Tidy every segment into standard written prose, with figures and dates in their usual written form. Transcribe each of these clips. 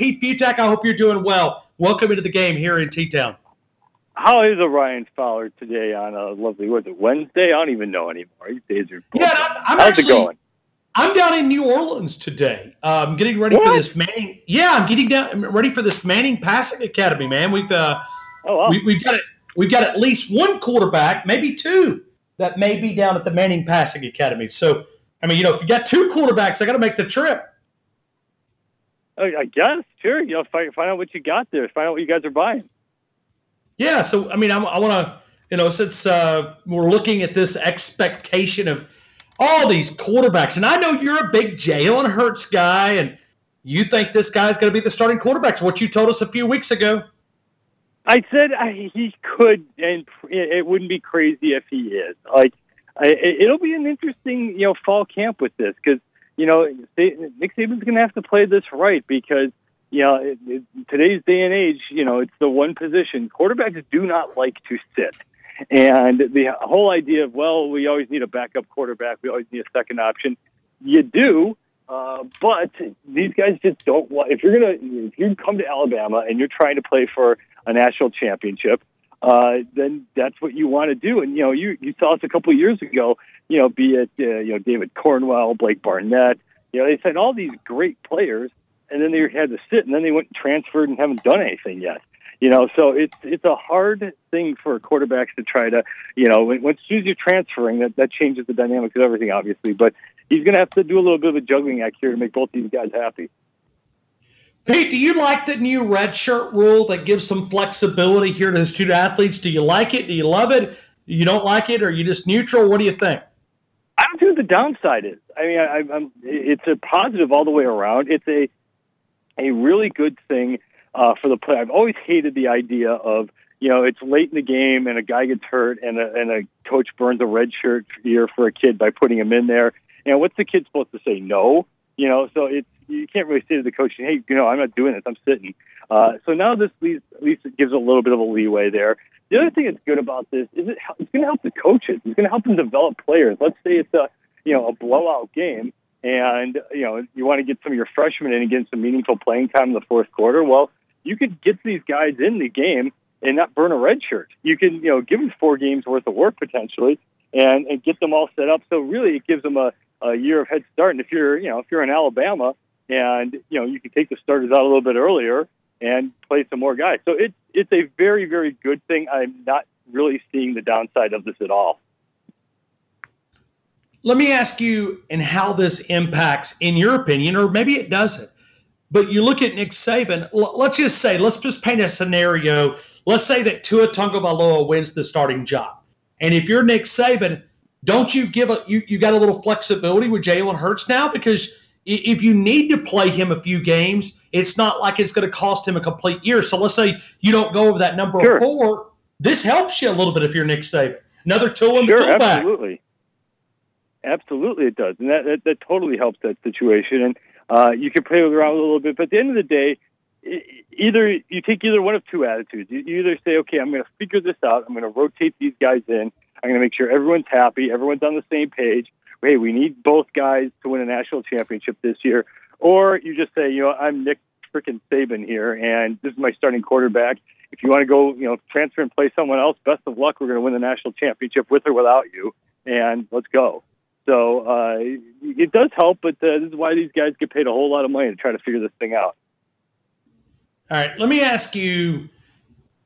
Pete Fiutak, I hope you're doing well. Welcome into the game here in T-Town. How is a Ryan Fowler today on a lovely, was it Wednesday? I don't even know anymore. These days are How's it going? I'm down in New Orleans today. I'm getting ready for this Manning. Yeah, I'm getting ready for this Manning Passing Academy, man. We've got at least one quarterback, maybe two, that may be down at the Manning Passing Academy. So, I mean, if you got two quarterbacks, I got to make the trip. I guess, sure. Find out what you got there. Find out what you guys are buying. Yeah, so, I mean, I want to, since we're looking at this expectation of all these quarterbacks, and I know you're a big Jalen Hurts guy, and you think this guy's going to be the starting quarterback. So what you told us a few weeks ago. I said he could, and it wouldn't be crazy if he is. It'll be an interesting, fall camp with this because, Nick Saban's going to have to play this right because, in today's day and age, it's the one position. Quarterbacks do not like to sit. And the whole idea of, we always need a backup quarterback, we always need a second option. You do, but these guys just don't want. If you come to Alabama and you're trying to play for a national championship, then that's what you want to do. And you saw us a couple of years ago. Be it David Cornwell, Blake Barnett. They sent all these great players, and then they had to sit, and then they went and transferred and haven't done anything yet. So it's a hard thing for quarterbacks to try to, once you're transferring, that changes the dynamics of everything, obviously. But he's going to have to do a little bit of a juggling act here to make both these guys happy. Pete, do you like the new Redshirt rule that gives some flexibility here to the student athletes? Do you like it? Do you love it? You don't like it? Or are you just neutral? What do you think? I don't see what the downside is. I mean, it's a positive all the way around. It's a really good thing. For the play, I've always hated the idea of, it's late in the game and a guy gets hurt and a coach burns a red shirt year for a kid by putting him in there. What's the kid supposed to say? No, so you can't really say to the coach, hey, I'm not doing this. I'm sitting. So now at least it gives a little bit of a leeway there. The other thing that's good about this is it's going to help the coaches. It's going to help them develop players. Let's say it's a blowout game. And, you want to get some of your freshmen in and get some meaningful playing time in the fourth quarter. Well, you could get these guys in the game and not burn a red shirt. You can, give them 4 games worth of work potentially and get them all set up. So really it gives them a year of head start. And if you're in Alabama and, you can take the starters out a little bit earlier and play some more guys. So it's a very, very good thing. I'm not really seeing the downside of this at all. Let me ask you and how this impacts, in your opinion, or maybe it doesn't. But you look at Nick Saban, let's just paint a scenario. Let's say that Tua Tagovailoa wins the starting job. And if you're Nick Saban, don't you you got a little flexibility with Jalen Hurts now? Because if you need to play him a few games, it's not like it's going to cost him a complete year. So let's say you don't go over that number of 4. This helps you a little bit if you're Nick Saban. Another tool in the tool bag. Absolutely it does. And that totally helps that situation. And you can play around a little bit, but at the end of the day, you take either one of two attitudes. You either say, okay, I'm going to figure this out. I'm going to rotate these guys in. I'm going to make sure everyone's happy. Everyone's on the same page. Hey, we need both guys to win a national championship this year. Or you just say, I'm Nick freaking Saban here, and this is my starting quarterback. If you want to go, transfer and play someone else, best of luck. We're going to win the national championship with or without you, and let's go. So it does help, but this is why these guys get paid a whole lot of money to try to figure this thing out. All right, let me ask you,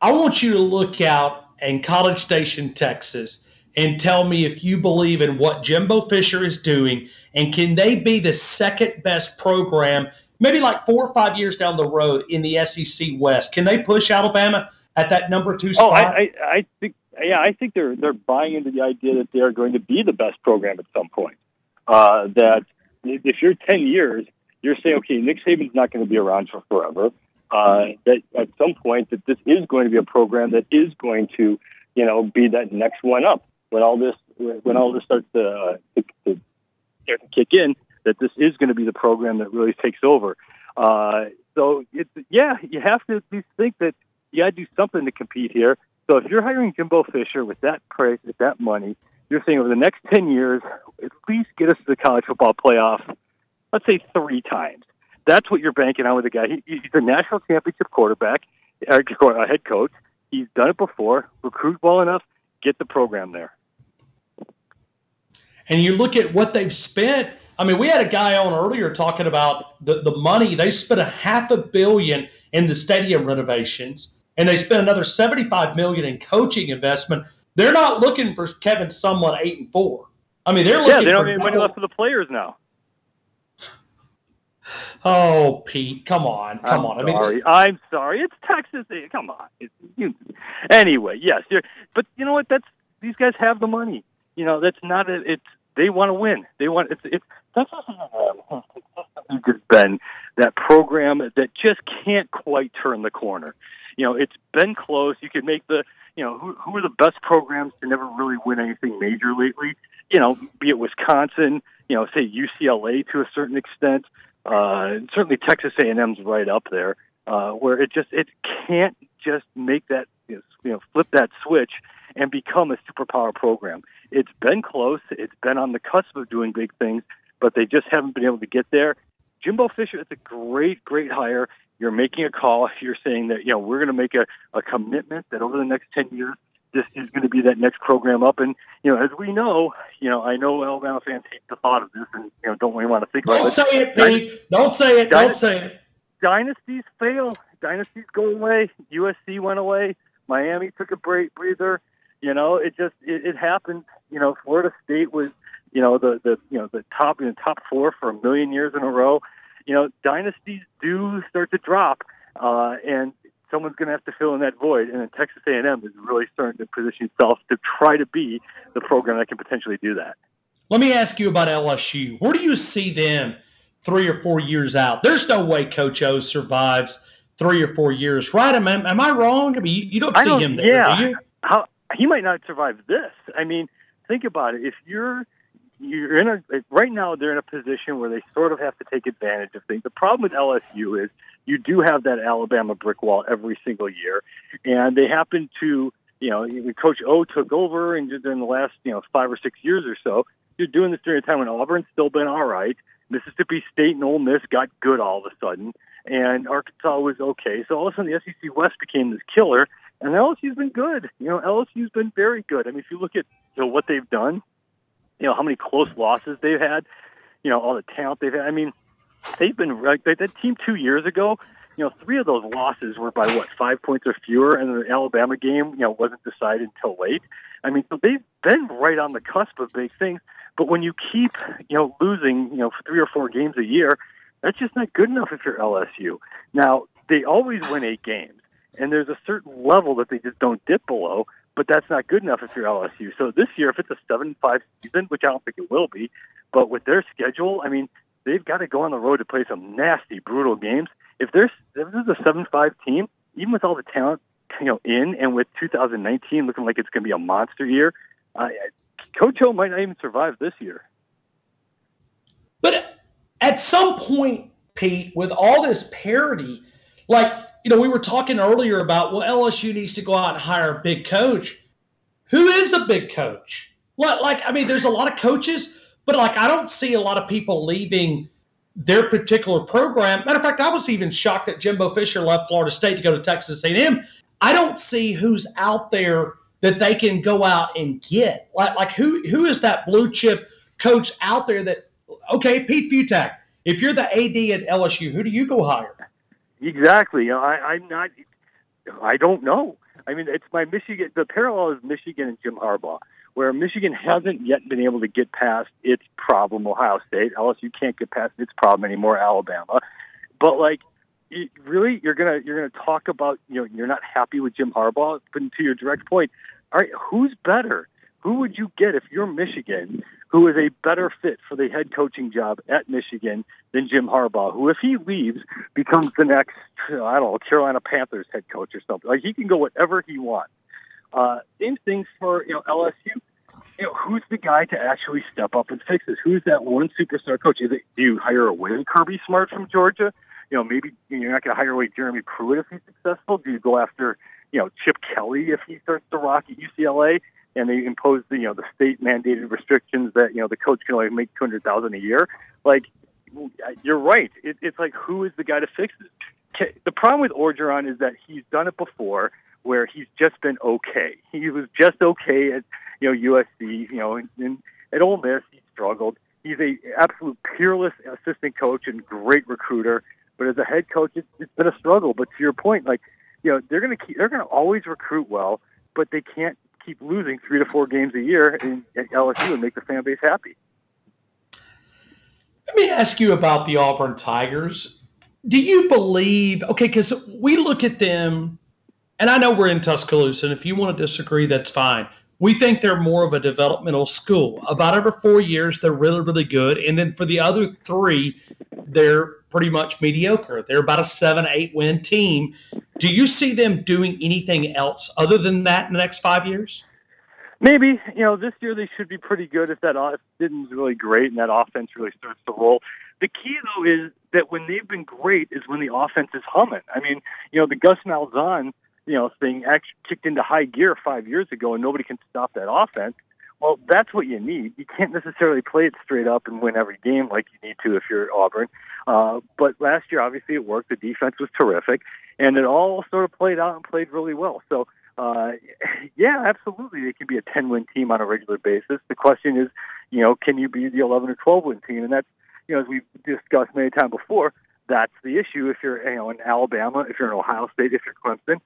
I want you to look out in College Station, Texas, and tell me if you believe in what Jimbo Fisher is doing, and can they be the second best program, maybe like 4 or 5 years down the road in the SEC West? Can they push Alabama at that number 2 spot? I think they're buying into the idea that they are going to be the best program at some point. That if you're 10 years, you're saying, okay, Nick Saban's not going to be around for forever. That at some point that this is going to be a program that is going to, be that next one up when all this starts to kick in. That this is going to be the program that really takes over. So you have to at least think that you got to do something to compete here. So if you're hiring Jimbo Fisher with that price, with that money, you're saying over the next 10 years, at least get us to the college football playoff, let's say 3 times. That's what you're banking on with a guy. He's a national championship quarterback, a head coach. He's done it before. Recruit well enough, get the program there. And you look at what they've spent. I mean, we had a guy on earlier talking about the money. They spent $500 million in the stadium renovations, and they spent another $75 million in coaching investment. They're not looking for Kevin Sumlin 8-4. I mean, they're looking. Yeah, they don't for have any money left for the players now. Oh, Pete, come on. I'm sorry. It's Texas. Come on. Anyway, yes. But you know what? These guys have the money. You know, that's not it. It's they want to win. They want it's Texas A&M has just been that program that just can't quite turn the corner. You know, it's been close. You could make who are the best programs to never really win anything major lately? You know, be it Wisconsin, you know, say UCLA to a certain extent. Certainly Texas A&M's right up there, where it can't just make that, flip that switch and become a superpower program. It's been close. It's been on the cusp of doing big things, but they just haven't been able to get there. Jimbo Fisher, it's a great, great hire. You're making a call. You're saying that, we're going to make a commitment that over the next 10 years, this is going to be that next program up. And, as we know, I know Alabama fans hate the thought of this and, don't really want to think about it. Don't say it, Pete. Don't say it. Don't say it. Dynasties fail. Dynasties go away. USC went away. Miami took a breather. It happened. Florida State was, the top four for a million years in a row. Dynasties do start to drop, and someone's going to have to fill in that void. And then Texas A&M is really starting to position itself to try to be the program that can potentially do that. Let me ask you about LSU. Where do you see them 3 or 4 years out? There's no way Coach O survives 3 or 4 years, right? Am I wrong? I mean, you don't see him there, do you? He might not survive this. I mean, think about it. If you're in right now, they're in a position where they sort of have to take advantage of things. The problem with LSU is you do have that Alabama brick wall every single year, and they happen to, Coach O took over, and during the last 5 or 6 years or so, you're doing this during a time when Auburn's still been all right. Mississippi State and Ole Miss got good all of a sudden, and Arkansas was okay. So all of a sudden, the SEC West became this killer, and LSU's been good. LSU's been very good. I mean, if you look at what they've done, how many close losses they've had, all the talent they've had. I mean, they've been like that team 2 years ago. 3 of those losses were by 5 points or fewer, and the Alabama game, wasn't decided until late. I mean, so they've been right on the cusp of big things. But when you keep, losing, 3 or 4 games a year, that's just not good enough if you're LSU. Now, they always win 8 games, and there's a certain level that they just don't dip below, but that's not good enough if you're LSU. So this year, if it's a 7-5 season, which I don't think it will be, but with their schedule, I mean, they've got to go on the road to play some nasty, brutal games. If this is a 7-5 team, even with all the talent, in, and with 2019 looking like it's going to be a monster year, Coach O might not even survive this year. But at some point, Pete, with all this parity, we were talking earlier about, LSU needs to go out and hire a big coach. Who is a big coach? There's a lot of coaches, but I don't see a lot of people leaving their particular program. Matter of fact, I was even shocked that Jimbo Fisher left Florida State to go to Texas A&M. I don't see who's out there that they can go out and get. Who is that blue chip coach out there that, okay, Pete Fiutak, if you're the AD at LSU, who do you go hire? Exactly. I don't know. I mean, it's my Michigan. The parallel is Michigan and Jim Harbaugh, where Michigan hasn't yet been able to get past its problem. Ohio State, LSU can't get past its problem anymore. Alabama, but really, you're gonna talk about you're not happy with Jim Harbaugh. But to your direct point, all right, who's better? Who would you get if you're Michigan, who is a better fit for the head coaching job at Michigan than Jim Harbaugh, who, if he leaves, becomes the next, Carolina Panthers head coach or something. He can go whatever he wants. Same thing for, LSU. Who's the guy to actually step up and fix this? Who's that one superstar coach? Do you hire away Kirby Smart from Georgia? Maybe you're not going to hire away Jeremy Pruitt if he's successful. Do you go after, Chip Kelly if he starts to rock at UCLA? And they impose the state mandated restrictions that the coach can only make $200,000 a year. you're right. It's like, who is the guy to fix it? The problem with Orgeron is that he's done it before, where he's just been okay. He was just okay at USC, and at Ole Miss he struggled. He's a absolute peerless assistant coach and great recruiter, but as a head coach, it's been a struggle. But to your point, they're going to always recruit well, but they can't keep losing 3 to 4 games a year at LSU and make the fan base happy. Let me ask you about the Auburn Tigers. Do you believe, because we look at them, and I know we're in Tuscaloosa, and if you want to disagree, that's fine. We think they're more of a developmental school. About every 4 years, they're really, really good. And then for the other 3, they're pretty much mediocre. They're about a 7-8 win team. Do you see them doing anything else other than that in the next 5 years? Maybe. This year they should be pretty good if that didn't really great and that offense really starts to roll. The key, though, is that when they've been great is when the offense is humming. I mean, the Gus Malzahn thing actually kicked into high gear 5 years ago, and nobody can stop that offense. Well, that's what you need. You can't necessarily play it straight up and win every game like you need to if you're Auburn. But last year, obviously, it worked. The defense was terrific, and it all sort of played out and played really well. So, yeah, absolutely, they can be a 10-win team on a regular basis. The question is, can you be the 11 or 12-win team? And that's, as we've discussed many times before, that's the issue. If you're, in Alabama, if you're in Ohio State, if you're Clemson,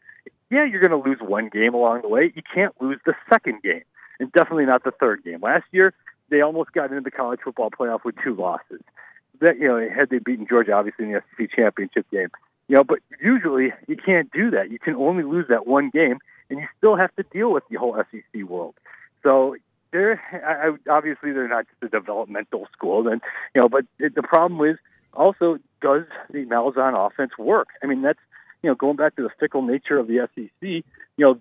yeah, you're going to lose one game along the way. You can't lose the second game, and definitely not the third game. Last year, they almost got into the college football playoff with 2 losses. That had they beaten Georgia, obviously in the SEC championship game. But usually you can't do that. You can only lose that one game, and you still have to deal with the whole SEC world. So obviously they're not just a developmental school, then but the problem is also, does the Malzahn offense work? I mean, that's going back to the fickle nature of the SEC.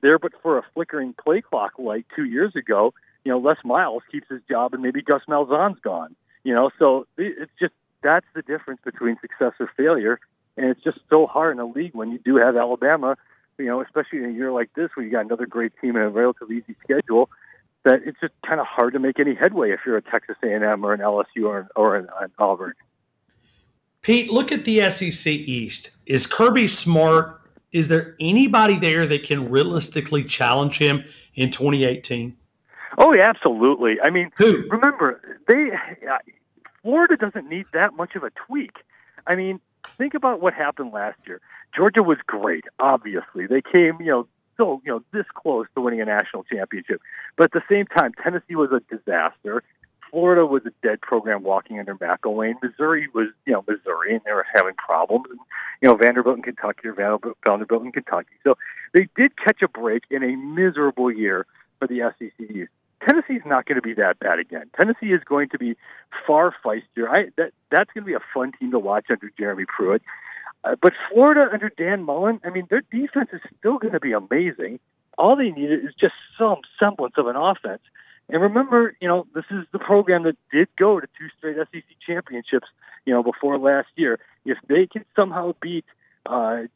There but for a flickering play clock like 2 years ago, Les Miles keeps his job and maybe Gus Malzahn's gone. So it's just that's the difference between success or failure, and it's just so hard in a league when you do have Alabama, especially in a year like this where you got another great team and a relatively easy schedule, that it's just kind of hard to make any headway if you're a Texas A&M or an LSU or an Auburn. Pete, look at the SEC East. Is Kirby smart? Is there anybody there that can realistically challenge him in 2018? Oh, yeah, absolutely. I mean, who? Remember, Florida doesn't need that much of a tweak. I mean, think about what happened last year. Georgia was great, obviously. They came, this close to winning a national championship. But at the same time, Tennessee was a disaster. Florida was a dead program walking under McElwain. Missouri was, Missouri, and they were having problems. And, Vanderbilt in Kentucky or Vanderbilt in Kentucky. So they did catch a break in a miserable year for the SEC East. Tennessee's not going to be that bad again. Tennessee is going to be far feistier. That's going to be a fun team to watch under Jeremy Pruitt. But Florida under Dan Mullen, I mean, their defense is still going to be amazing. All they needed is just some semblance of an offense. And remember, this is the program that did go to 2 straight SEC championships, before last year. If they can somehow beat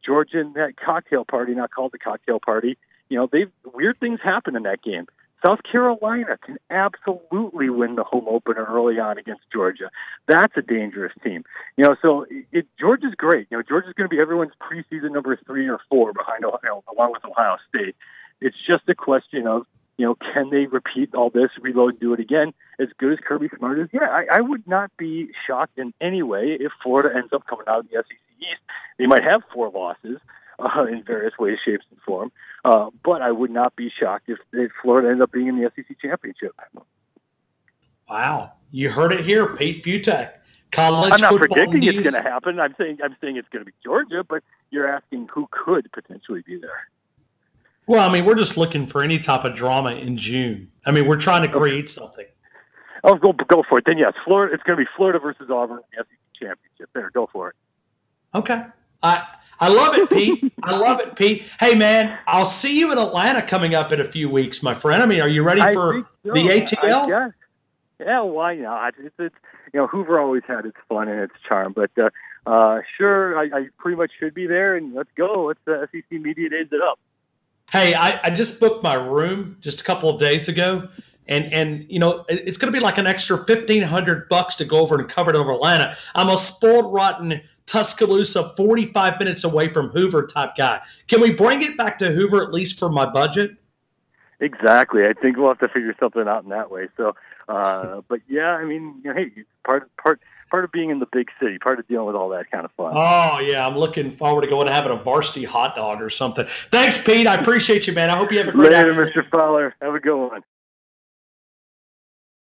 Georgia in that cocktail party, not called the cocktail party, weird things happen in that game. South Carolina can absolutely win the home opener early on against Georgia. That's a dangerous team. So Georgia's great. Georgia's going to be everyone's preseason number 3 or 4 behind, along with Ohio State. It's just a question of, can they repeat all this, reload, and do it again? As good as Kirby Smart is, yeah, I would not be shocked in any way if Florida ends up coming out of the SEC East. They might have 4 losses in various ways, shapes, and form, but I would not be shocked if Florida ends up being in the SEC championship. Wow, you heard it here, Pete Fiutak. College I'm not football predicting news. it's going to happen. I'm saying it's going to be Georgia, but you're asking who could potentially be there. Well, I mean, we're just looking for any type of drama in June. I mean, we're trying to create something. Oh, go for it. Then, yes, Florida. It's going to be Florida versus Auburn in the SEC championship. There, go for it. Okay. I love it, Pete. I love it, Pete. Hey, man, I'll see you in Atlanta coming up in a few weeks, my friend. I mean, are you ready for the ATL? Yeah, why not? It's Hoover always had its fun and its charm, but sure, I pretty much should be there, and let's go. Let's SEC Media Days it up. Hey, I just booked my room just a couple of days ago. and it's going to be like an extra $1,500 to go over and cover it over Atlanta. I'm a spoiled, rotten Tuscaloosa, 45 minutes away from Hoover type guy. Can we bring it back to Hoover at least for my budget? Exactly. I think we'll have to figure something out in that way. So, but yeah, I mean, hey, it's part of being in the big city, part of dealing with all that kind of fun. Oh yeah, I'm looking forward to going and having a varsity hot dog or something. Thanks, Pete. I appreciate you, man. I hope you have a great Later, afternoon. Mr. Fowler. Have a good one.